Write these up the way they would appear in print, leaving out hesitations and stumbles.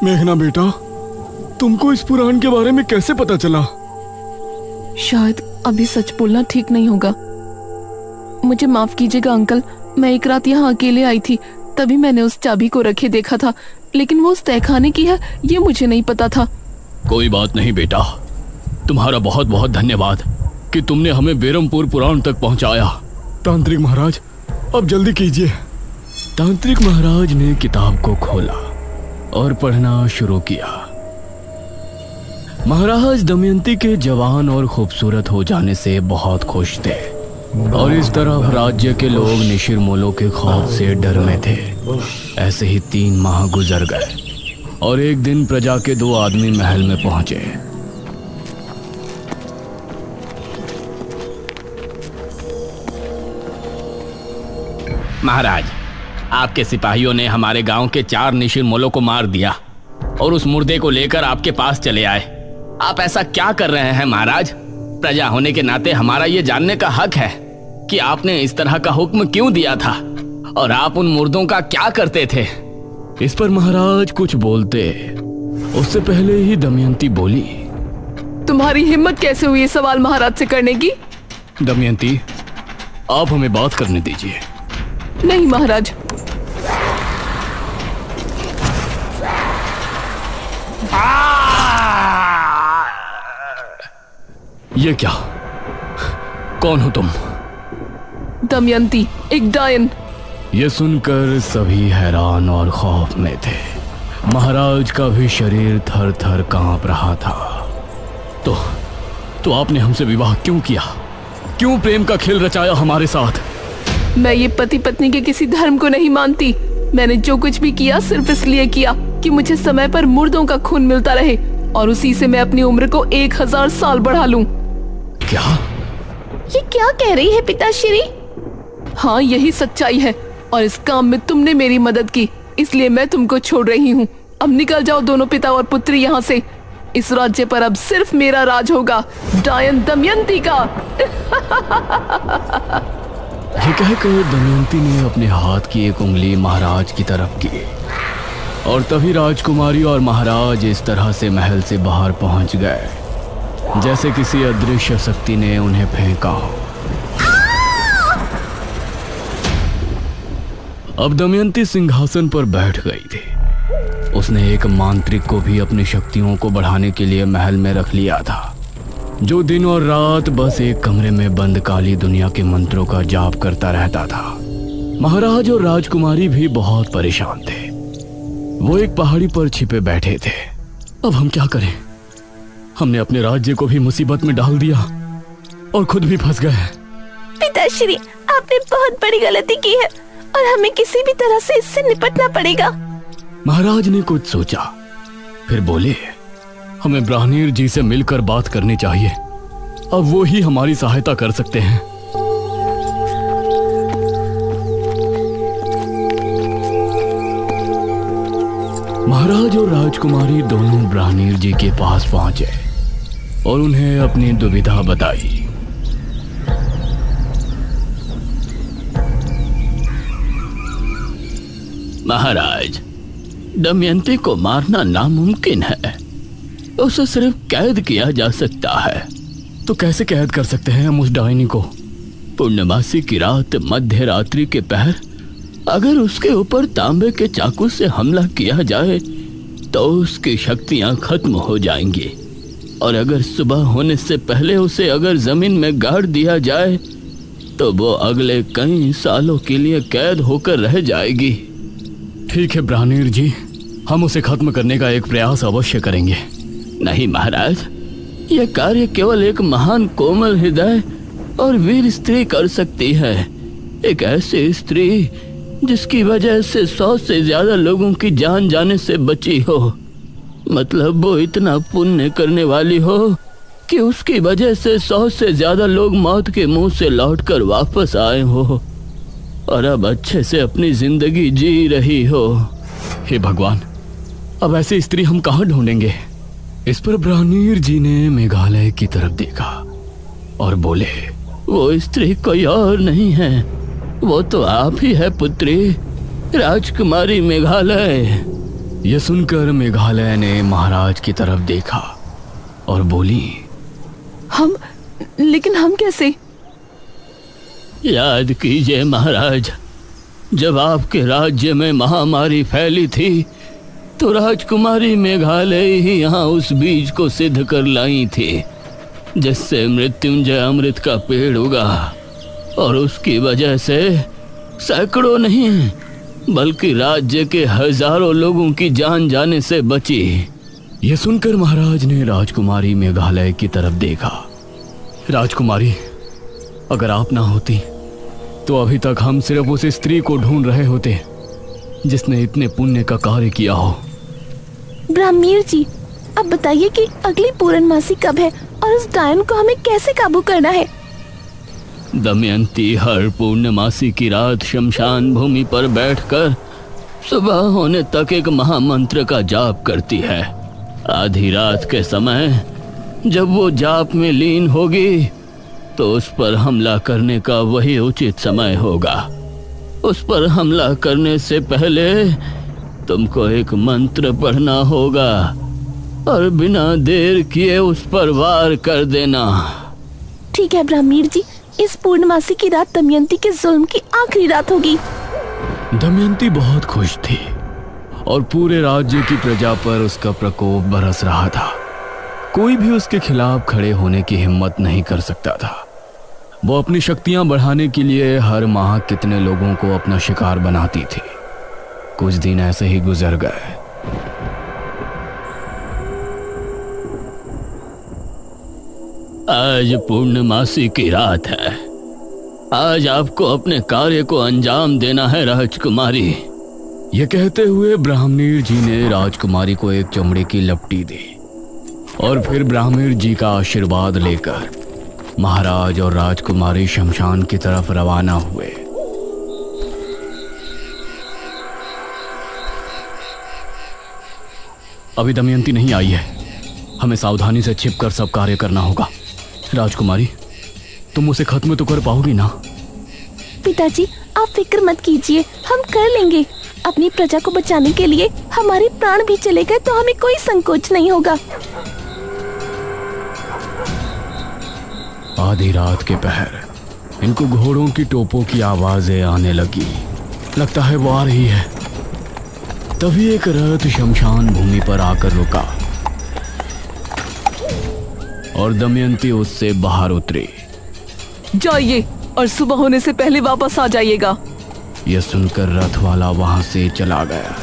मेघना बेटा, तुमको इस पुराण के बारे में कैसे पता चला? शायद अभी सच बोलना ठीक नहीं होगा। मुझे माफ कीजिएगा अंकल, मैं एक रात यहाँ अकेले आई थी, तभी मैंने उस चाबी को रखे देखा था, लेकिन वो उस तहखाने की है ये मुझे नहीं पता था। कोई बात नहीं बेटा, तुम्हारा बहुत बहुत धन्यवाद कि तुमने हमें बेरमपुर पुराण तक पहुंचाया। तांत्रिक महाराज, अब जल्दी कीजिए। तांत्रिक महाराज ने किताब को खोला और पढ़ना शुरू किया। महाराज दमयंती के जवान और खूबसूरत हो जाने से बहुत खुश थे और इस तरफ राज्य के लोग निशिर-मोलों के खौफ से डर में थे। ऐसे ही 3 माह गुजर गए और एक दिन प्रजा के 2 आदमी महल में पहुंचे। महाराज, आपके सिपाहियों ने हमारे गांव के 4 निशिर-मोलों को मार दिया और उस मुर्दे को लेकर आपके पास चले आए। आप ऐसा क्या कर रहे हैं महाराज? प्रजा होने के नाते हमारा ये जानने का हक है कि आपने इस तरह का हुक्म क्यों दिया था और आप उन मुर्दों का क्या करते थे? इस पर महाराज कुछ बोलते उससे पहले ही दमयंती बोली, तुम्हारी हिम्मत कैसे हुई ये सवाल महाराज से करने की? दमयंती, आप हमें बात करने दीजिए। नहीं महाराज। ये क्या? कौन हो तुम? दमयंती, एक डायन। ये सुनकर सभी हैरान और खौफ में थे। महाराज का भी शरीर थर थर कांप रहा था। तो आपने हमसे विवाह क्यों किया? क्यों प्रेम का खेल रचाया हमारे साथ? मैं ये पति पत्नी के किसी धर्म को नहीं मानती। मैंने जो कुछ भी किया सिर्फ इसलिए किया कि मुझे समय पर मुर्दों का खून मिलता रहे और उसी से मैं अपनी उम्र को 1000 साल बढ़ा लूं। क्या? ये क्या कह रही है पिताश्री? हाँ, यही सच्चाई है और इस काम में तुमने मेरी मदद की, इसलिए मैं तुमको छोड़ रही हूँ। अब निकल जाओ दोनों पिता और पुत्री यहाँ से। इस राज्य पर अब सिर्फ मेरा राज होगा, डायन दमयंती का। ये कहकर दमयंती ने अपने हाथ की एक उंगली महाराज की तरफ की और तभी राजकुमारी और महाराज इस तरह से महल से बाहर पहुंच गए जैसे किसी अदृश्य शक्ति ने उन्हें फेंका हो। अब दमयंती सिंहासन पर बैठ गई थी। उसने एक मांत्रिक को भी अपनी शक्तियों को बढ़ाने के लिए महल में रख लिया था, जो दिन और रात बस एक कमरे में बंद काली दुनिया के मंत्रों का जाप करता रहता था। महाराज और राजकुमारी भी बहुत परेशान थे। वो एक पहाड़ी पर छिपे बैठे थे। अब हम क्या करें? हमने अपने राज्य को भी मुसीबत में डाल दिया और खुद भी फंस गए। पिताश्री, आपने बहुत बड़ी गलती की है और हमें किसी भी तरह से इससे निपटना पड़ेगा। महाराज ने कुछ सोचा, फिर बोले, हमें ब्राह्मण जी से मिलकर बात करनी चाहिए। अब वो ही हमारी सहायता कर सकते हैं। महाराज और राजकुमारी दोनों ब्राह्मण जी के पास पहुंचे और उन्हें अपनी दुविधा बताई। महाराज, दमयंती को मारना नामुमकिन है। उसे सिर्फ कैद किया जा सकता है। तो कैसे कैद कर सकते हैं हम उस डायनी को? पूर्णमासी की रात, मध्य रात्रि के पहर अगर उसके ऊपर तांबे के चाकू से हमला किया जाए तो उसकी शक्तियां खत्म हो जाएंगी और अगर सुबह होने से पहले उसे अगर जमीन में गाड़ दिया जाए तो वो अगले कई सालों के लिए कैद होकर रह जाएगी। ठीक है ब्राह्मण जी, हम उसे खत्म करने का एक प्रयास अवश्य करेंगे। नहीं महाराज, यह कार्य केवल एक महान कोमल हृदय और वीर स्त्री कर सकती है। एक ऐसी स्त्री जिसकी वजह से 100 से ज्यादा लोगों की जान जाने से बची हो। मतलब वो इतना पुण्य करने वाली हो कि उसकी वजह से 100 से ज्यादा लोग मौत के मुंह से लौटकर वापस आए हो और अब अच्छे से अपनी जिंदगी जी रही हो। हे भगवान, अब ऐसी स्त्री हम कहाँ ढूंढेंगे? इस पर ब्राह्मण जी ने मेघालय की तरफ देखा और बोले, वो स्त्री कोई और नहीं है, वो तो आप ही है पुत्री, राजकुमारी मेघालय। यह सुनकर मेघालय ने महाराज की तरफ देखा और बोली, लेकिन हम कैसे? याद कीजिए महाराज, जब आपके राज्य में महामारी फैली थी तो राजकुमारी मेघालय ही यहाँ उस बीज को सिद्ध कर लाई थी जिससे मृत्युंजय अमृत का पेड़ उगा, और उसकी वजह से सैकड़ों नहीं बल्कि राज्य के हजारों लोगों की जान जाने से बची। यह सुनकर महाराज ने राजकुमारी मेघालय की तरफ देखा। राजकुमारी, अगर आप ना होती तो अभी तक हम सिर्फ उस स्त्री को ढूंढ रहे होते जिसने इतने पुण्य का कार्य किया हो। ब्राह्मीण जी, अब बताइए कि अगली पूर्णमासी कब है और उस डायन को हमें कैसे काबू करना है? दमयंती हर पूर्णमासी की रात शमशान भूमि पर बैठकर सुबह होने तक एक महामंत्र का जाप करती है। आधी रात के समय जब वो जाप में लीन होगी तो उस पर हमला करने का वही उचित समय होगा। उस पर हमला करने से पहले तुमको एक मंत्र पढ़ना होगा और बिना देर किए उस पर वार कर देना। ठीक है ब्राह्मीण जी, इस पूर्णमासी की रात दमयंती के जुल्म की आखिरी रात होगी। दमयंती बहुत खुश थी और पूरे राज्य की प्रजा पर उसका प्रकोप बरस रहा था। कोई भी उसके खिलाफ खड़े होने की हिम्मत नहीं कर सकता था। वो अपनी शक्तियां बढ़ाने के लिए हर माह कितने लोगों को अपना शिकार बनाती थी। कुछ दिन ऐसे ही गुजर गए। आज पूर्णमासी की रात है। आज आपको अपने कार्य को अंजाम देना है राजकुमारी। यह कहते हुए ब्राह्मणीर जी ने राजकुमारी को एक चमड़े की लपटी दी और फिर ब्राह्मणीर जी का आशीर्वाद लेकर महाराज और राजकुमारी शमशान की तरफ रवाना हुए। अभी दमयंती नहीं आई है, हमें सावधानी से छिपकर सब कार्य करना होगा। राजकुमारी, तुम उसे खत्म तो कर पाओगी ना? पिताजी, आप फिक्र मत कीजिए, हम कर लेंगे। अपनी प्रजा को बचाने के लिए हमारे प्राण भी चले गए तो हमें कोई संकोच नहीं होगा। आधी रात के पहर इनको घोड़ों की टोपों की आवाजें आने लगी। लगता है वो आ रही है। तभी एक रथ शमशान भूमि पर आकर रुका और दमयंती उससे बाहर उतरी। जाइए और सुबह होने से पहले वापस आ जाइएगा। यह सुनकर रथ वाला वहां से चला गया।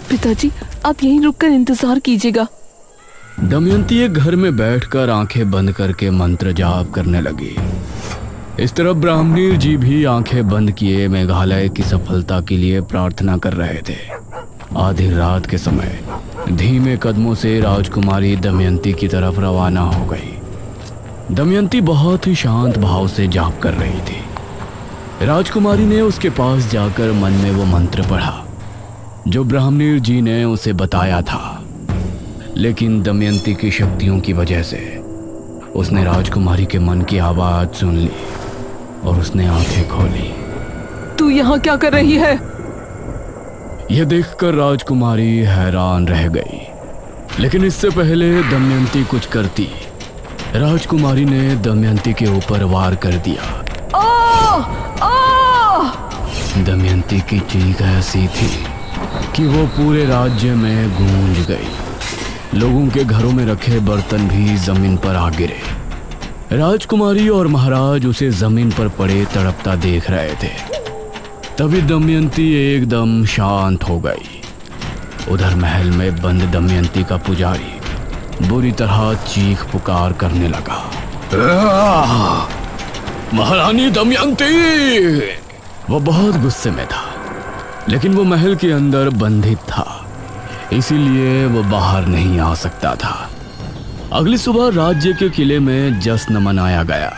पिताजी, आप यहीं रुककर इंतजार कीजिएगा। दमयंती एक घर में बैठकर आंखें बंद करके मंत्र जाप करने लगी। इस तरफ ब्राह्मणीर जी भी आंखें बंद किए मेघालय की सफलता के लिए प्रार्थना कर रहे थे। आधी रात के समय धीमे कदमों से राजकुमारी दमयंती की तरफ रवाना हो गई। दमयंती बहुत ही शांत भाव से जाप कर रही थी। राजकुमारी ने उसके पास जाकर मन में वो मंत्र पढ़ा जो ब्राह्मणीर जी ने उसे बताया था, लेकिन दमयंती की शक्तियों की वजह से उसने राजकुमारी के मन की आवाज सुन ली और उसने आंखें खोली। तू यहाँ क्या कर रही है? यह देखकर राजकुमारी हैरान रह गई, लेकिन इससे पहले दमयंती कुछ करती, राजकुमारी ने दमयंती के ऊपर वार कर दिया। दमयंती की चीख ऐसी थी कि वो पूरे राज्य में गूंज गई। लोगों के घरों में रखे बर्तन भी जमीन पर आ गिरे। राजकुमारी और महाराज उसे जमीन पर पड़े तड़पता देख रहे थे। तभी दमयंती एकदम शांत हो गई। उधर महल में बंद दमयंती का पुजारी बुरी तरह चीख पुकार करने लगा। महारानी दमयंती! वो बहुत गुस्से में था, लेकिन वो महल के अंदर बंधित था, इसीलिए वो बाहर नहीं आ सकता था। अगली सुबह राज्य के किले में जश्न मनाया गया।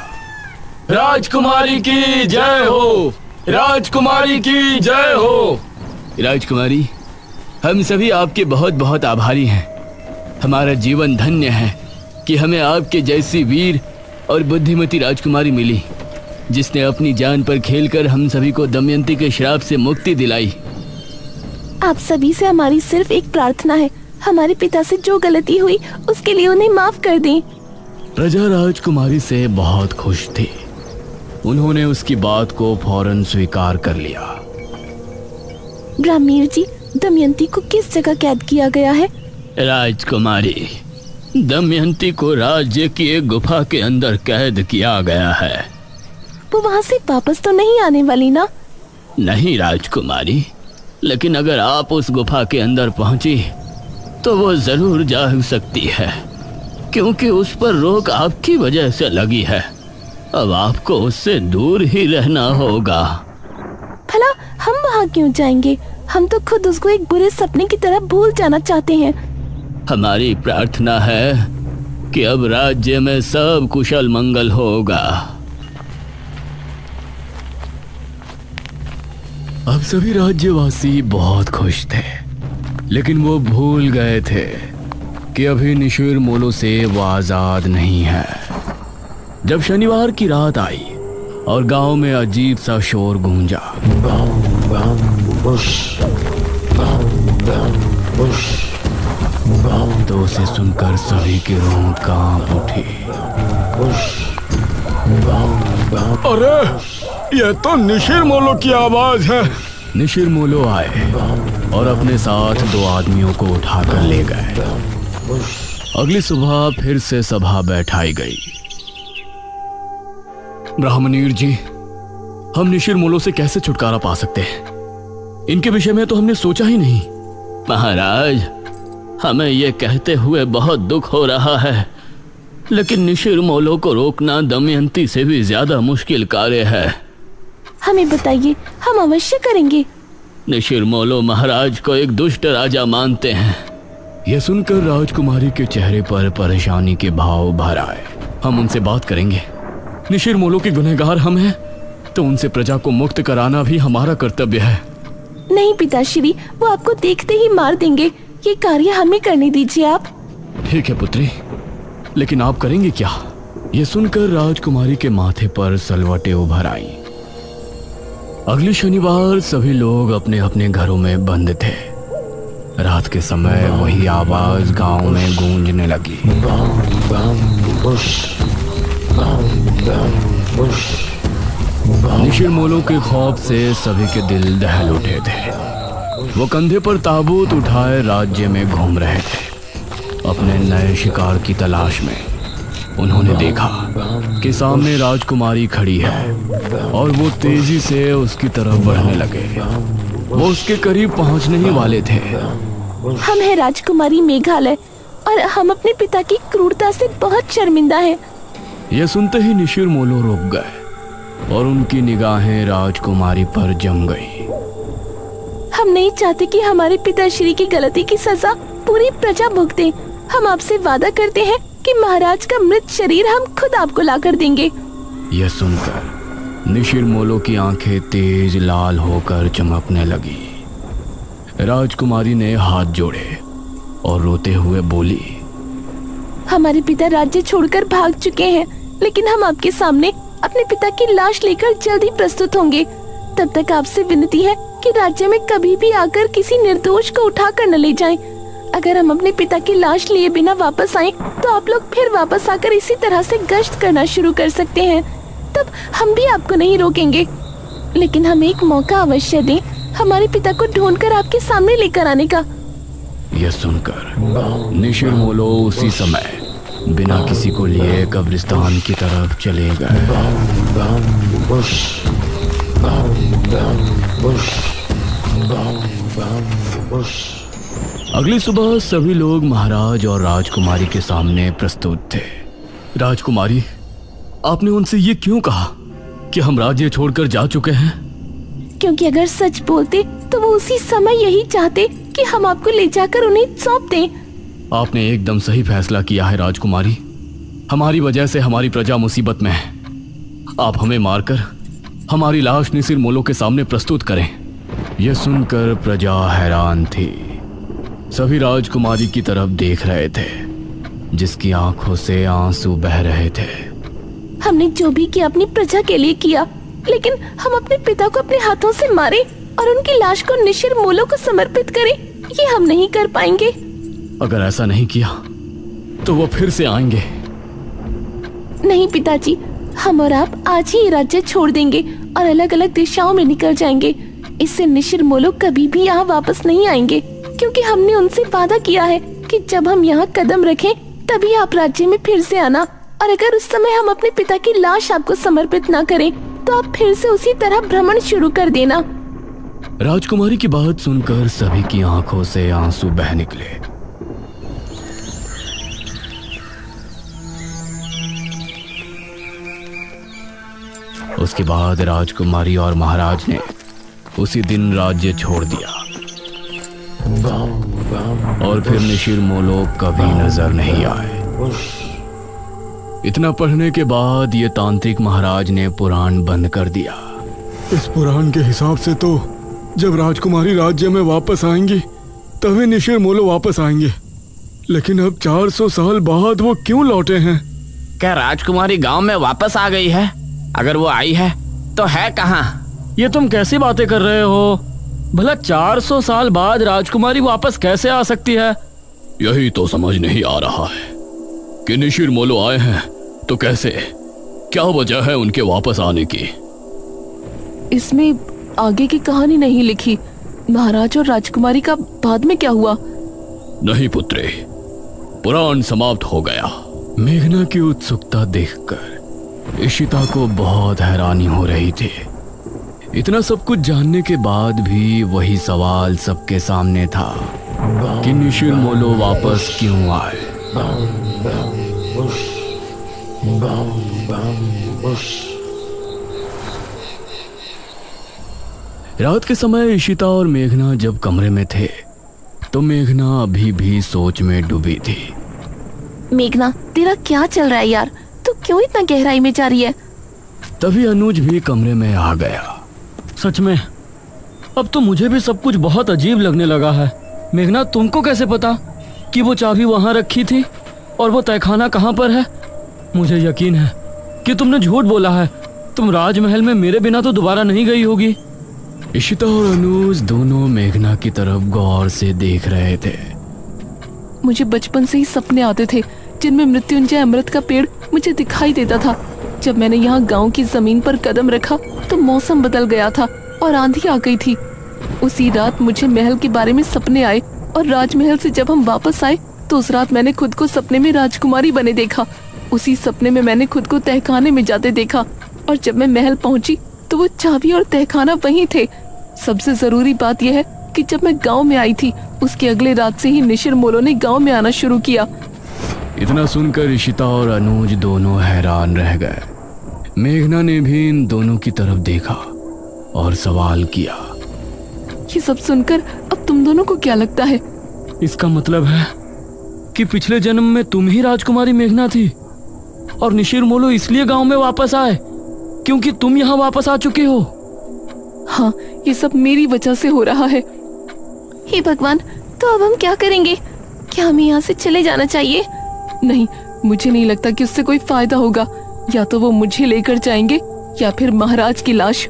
राजकुमारी की जय हो! राजकुमारी की जय हो! राजकुमारी, हम सभी आपके बहुत बहुत आभारी हैं। हमारा जीवन धन्य है कि हमें आपके जैसी वीर और बुद्धिमती राजकुमारी मिली, जिसने अपनी जान पर खेलकर हम सभी को दमयंती के श्राप से मुक्ति दिलाई। आप सभी से हमारी सिर्फ एक प्रार्थना है, हमारे पिता से जो गलती हुई उसके लिए उन्हें माफ कर दें। प्रजा राजकुमारी से बहुत खुश थी। उन्होंने उसकी बात को फौरन स्वीकार कर लिया। ब्राह्मीण जी, दमयंती को किस जगह कैद किया गया है? राजकुमारी, दमयंती को राज्य की एक गुफा के अंदर कैद किया गया है। वो वहाँ से वापस तो नहीं आने वाली ना? नहीं राजकुमारी, लेकिन अगर आप उस गुफा के अंदर पहुंची तो वो जरूर जा सकती है, क्योंकि उस पर रोक आपकी वजह से लगी है। अब आपको उससे दूर ही रहना होगा। भला हम वहाँ क्यों जाएंगे? हम तो खुद उसको एक बुरे सपने की तरह भूल जाना चाहते हैं। हमारी प्रार्थना है कि अब राज्य में सब कुशल मंगल होगा। अब सभी राज्यवासी बहुत खुश थे, लेकिन वो भूल गए थे कि अभी निशिर मोलो से वो आजाद नहीं है। जब शनिवार की रात आई और गांव में अजीब सा शोर गूंजा, तो उसे सुनकर सभी की रूह कांप उठी। अरे, ये तो निशिर मोलो की आवाज है। निशिर मोलो आए और अपने साथ 2 आदमियों को उठाकर ले गए। अगली सुबह फिर से सभा बैठाई गई। ब्राह्मणीर जी, हम निशिर मोलो से कैसे छुटकारा पा सकते हैं? इनके विषय में तो हमने सोचा ही नहीं। महाराज, हमें ये कहते हुए बहुत दुख हो रहा है, लेकिन निशिर मोलो को रोकना दमयंती से भी ज्यादा मुश्किल कार्य है। हमें बताइए, हम अवश्य करेंगे। निशिर मोलो महाराज को एक दुष्ट राजा मानते हैं। यह सुनकर राजकुमारी के चेहरे पर परेशानी के भाव भर आए। हम उनसे बात करेंगे। निशिर मोलो के गुनहगार हम हैं, तो उनसे प्रजा को मुक्त कराना भी हमारा कर्तव्य है। नहीं पिताश्री, वो आपको देखते ही मार देंगे। ये कार्य हमें करने दीजिए आप। ठीक है पुत्री, लेकिन आप करेंगे क्या? ये सुनकर राजकुमारी के माथे पर सलवटें उभर आई। अगले शनिवार सभी लोग अपने अपने घरों में बंद थे। रात के समय वही आवाज गांव में गूंजने लगी। निशिर मोलो के खौफ से सभी के दिल दहल उठे थे। वो कंधे पर ताबूत उठाए राज्य में घूम रहे थे अपने नए शिकार की तलाश में। उन्होंने देखा कि सामने राजकुमारी खड़ी है और वो तेजी से उसकी तरफ बढ़ने लगे। वो उसके करीब पहुंचने ही वाले थे। हम हैं राजकुमारी मेघालय और हम अपने पिता की क्रूरता से बहुत शर्मिंदा हैं। यह सुनते ही निशिर मोलो रुक गए और उनकी निगाहें राजकुमारी पर जम गई। हम नहीं चाहते कि हमारे पिताश्री की गलती की सजा पूरी प्रजा भुगते। हम आपसे वादा करते हैं कि महाराज का मृत शरीर हम खुद आपको लाकर देंगे। यह सुनकर निशिर मोलो की आंखें तेज लाल होकर चमकने लगी। राजकुमारी ने हाथ जोड़े और रोते हुए बोली, हमारे पिता राज्य छोड़कर भाग चुके हैं, लेकिन हम आपके सामने अपने पिता की लाश लेकर जल्दी प्रस्तुत होंगे। तब तक आपसे विनती है कि राज्य में कभी भी आकर किसी निर्दोष को उठाकर न ले जाएं। अगर हम अपने पिता की लाश लिए बिना वापस आएं, तो आप लोग फिर वापस आकर इसी तरह से गश्त करना शुरू कर सकते हैं। तब हम भी आपको नहीं रोकेंगे, लेकिन हमें एक मौका अवश्य दें हमारे पिता को ढूंढकर आपके सामने लेकर आने का। यह सुनकर निशिर मोलो उसी समय बिना किसी को लिए कब्रिस्तान की तरफ चले गए। अगली सुबह सभी लोग महाराज और राजकुमारी के सामने प्रस्तुत थे। राजकुमारी, आपने उनसे ये क्यों कहा कि हम राज्य छोड़कर जा चुके हैं? क्योंकि अगर सच बोलते तो वो उसी समय यही चाहते कि हम आपको ले जाकर उन्हें सौंप दें। आपने एकदम सही फैसला किया है राजकुमारी। हमारी वजह से हमारी प्रजा मुसीबत में है। आप हमें मारकर हमारी लाश निशिर मोलो के सामने प्रस्तुत करें। यह सुनकर प्रजा हैरान थी। सभी राजकुमारी की तरफ देख रहे थे, जिसकी आंखों से आंसू बह रहे थे। हमने जो भी किया अपनी प्रजा के लिए किया, लेकिन हम अपने पिता को अपने हाथों से मारे। और उनकी लाश को निशिर मोलो को समर्पित करें, ये हम नहीं कर पाएंगे। अगर ऐसा नहीं किया तो वो फिर से आएंगे। नहीं पिताजी, हम और आप आज ही ये राज्य छोड़ देंगे और अलग अलग दिशाओं में निकल जाएंगे। इससे निशिर मोलो कभी भी यहाँ वापस नहीं आएंगे, क्योंकि हमने उनसे वादा किया है कि जब हम यहाँ कदम रखें तभी आप राज्य में फिर से आना। और अगर उस समय हम अपने पिता की लाश आपको समर्पित ना करें तो आप फिर से उसी तरह भ्रमण शुरू कर देना। राजकुमारी की बात सुनकर सभी की आंखों से आंसू बह निकले। उसके बाद राजकुमारी और महाराज ने उसी दिन राज्य छोड़ दिया और फिर निशिर मोलो कभी नजर नहीं आए। इतना पढ़ने के बाद ये तांत्रिक महाराज ने पुराण बंद कर दिया। इस पुराण के हिसाब से तो जब राजकुमारी राज्य में वापस आएंगी तभी निशिर मोलो वापस आएंगे, लेकिन अब 400 साल बाद वो क्यों लौटे हैं? क्या राजकुमारी गांव में वापस आ गई है? अगर वो आई है तो है कहाँ? ये तुम कैसी बातें कर रहे हो? भला 400 साल बाद राजकुमारी वापस कैसे आ सकती है? यही तो समझ नहीं आ रहा है कि निशिर मोलो आए हैं तो कैसे, क्या वजह है उनके वापस आने की? इसमें आगे की कहानी नहीं लिखी। महाराज और राजकुमारी का बाद में क्या हुआ? नहीं पुत्रे, पुराण समाप्त हो गया। मेघना की उत्सुकता देखकर इशिता को बहुत हैरानी हो रही थी। इतना सब कुछ जानने के बाद भी वही सवाल सबके सामने था कि निशिर मोलो वापस क्यों आए। रात के समय इशिता और मेघना जब कमरे में थे तो मेघना अभी भी सोच में डूबी थी। मेघना, तेरा क्या चल रहा है यार? तू क्यों इतना गहराई में जा रही है? तभी अनुज भी कमरे में आ गया। सच में अब तो मुझे भी सब कुछ बहुत अजीब लगने लगा है। मेघना, तुमको कैसे पता कि वो चाबी वहां रखी थी और वो तहखाना कहाँ पर है? मुझे यकीन है कि तुमने झूठ बोला है। तुम राजमहल में मेरे बिना तो दोबारा नहीं गई होगी। इशिता और अनुज दोनों मेघना की तरफ गौर से देख रहे थे। मुझे बचपन से ही सपने आते थे जिनमें मृत्युंजय अमृत का पेड़ मुझे दिखाई देता था। जब मैंने यहाँ गांव की जमीन पर कदम रखा तो मौसम बदल गया था और आंधी आ गई थी। उसी रात मुझे महल के बारे में सपने आए और राजमहल से जब हम वापस आए तो उस रात मैंने खुद को सपने में राजकुमारी बने देखा। उसी सपने में मैंने खुद को तहखाने में जाते देखा और जब मैं महल पहुंची तो वो चाबी और तहखाना वहीं थे। सबसे जरूरी बात यह है कि जब मैं गांव में आई थी उसके अगले रात से ही निशिर मोलो ने गांव में आना शुरू किया। इतना सुनकर इशिता और अनुज दोनों हैरान रह गए। मेघना ने भी इन दोनों की तरफ देखा और सवाल किया, ये सब सुनकर अब तुम दोनों को क्या लगता है? इसका मतलब है कि पिछले जन्म में तुम ही राजकुमारी मेघना थी और निशिर मोलो इसलिए गांव में वापस आए क्योंकि तुम यहाँ वापस आ चुके हो। हाँ, ये सब मेरी वजह से हो रहा है। हे भगवान, तो अब हम क्या करेंगे? क्या हमें यहाँ से चले जाना चाहिए? नहीं, मुझे नहीं लगता कि उससे कोई फायदा होगा। या तो वो मुझे लेकर जाएंगे या फिर महाराज की लाश।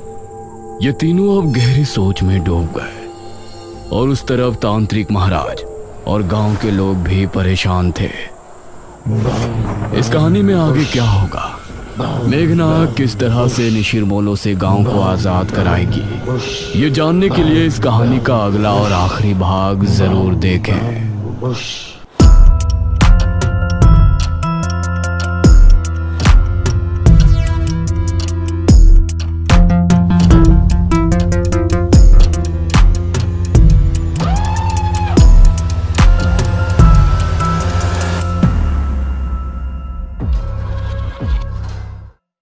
ये तीनों अब गहरी सोच में डूब गए और उस तरफ तांत्रिक महाराज और गांव के लोग भी परेशान थे। इस कहानी में आगे क्या होगा? मेघना किस तरह से निशिर मोलो से गांव को आजाद कराएगी? ये जानने के लिए इस कहानी का अगला और आखिरी भाग जरूर देखें।